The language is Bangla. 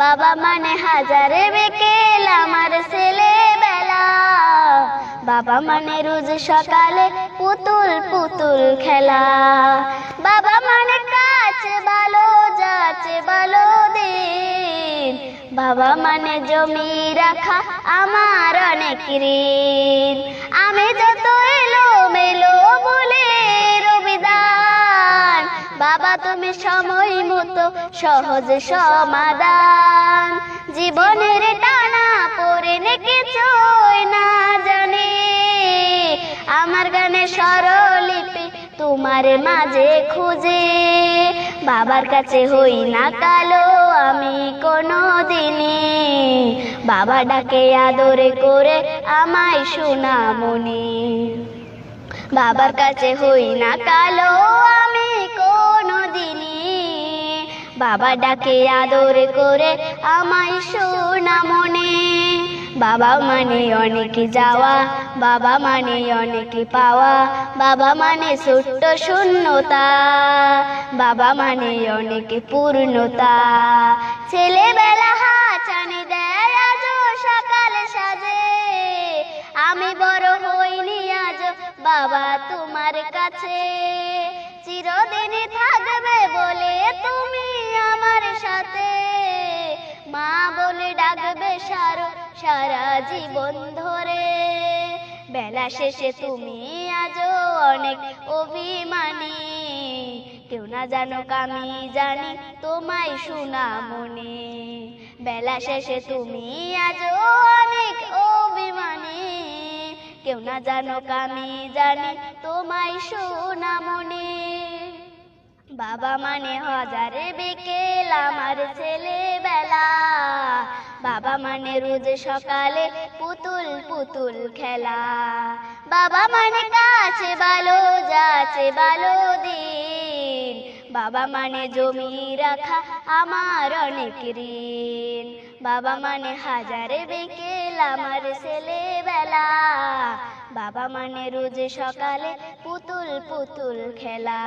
বাবা মানে হাজারে বিকেল আমার ছেলেবেলা। বাবা মানে রোজ সকালে পুতুল পুতুল খেলা। বাবা মানে কাছে ভালো যাচ্ছে ভালো দিন। বাবা মানে জমি রাখা আমার অনেক ঋণ। আমি যত এলো মেলো বলে রবিদান, বাবা তুমি সময় মতো সহজ সমাধান। জীবনের টানা পড়ে কিছুই না জানি, আমার গানে স্বরলিপি তোমার মাঝে খুঁজে। বাবার কাছে হই না কালো আমি কোনো দিনই, বাবা ডাকে আদরে করে আমায় সোনামণি। বাবার কাছে হই না কালো আমি কোনো দিনই, বাবা ডাকে আদর করে আমায় সোনামণি। বাবা মানে অনেক যাওয়া, বাবা মানে অনেক পাওয়া, বাবা মানে ছোট্ট শূন্যতা, বাবা মানে অনেক পূর্ণতা। ছেলেবেলা হাঁচানি দেয় আজ সকালে সাজে, আমি বড় হইনি আজ বাবা তোমার কাছে। চিরদিনই থাকবে বলে তুমি আমার সাথে, মা বলে ডাকবে সারা জীবন ধরে। বেলা শেষে তুমি আজও অনেক অভিমানী, কেউ না জানুক আমি জানি তোমায় সোনামণি। বেলা শেষে তুমি আজও অনেক অভিমানী, কেউ না জানুক আমি জানি তোমায় সোনামণি। বাবা মানে হাজারে বিকেল আমার ছেলেবেলা। বাবা মানে রোজ সকালে পুতুল পুতুল খেলা। বাবা মানে কাছে ভালো যাচ্ছে ভালো দিন, বাবা মানে জমি রাখা আমার অনেক ঋণ। বাবা মানে হাজারে বিকেল আমার ছেলেবেলা। বাবা মানে রোজ সকালে পুতুল পুতুল খেলা।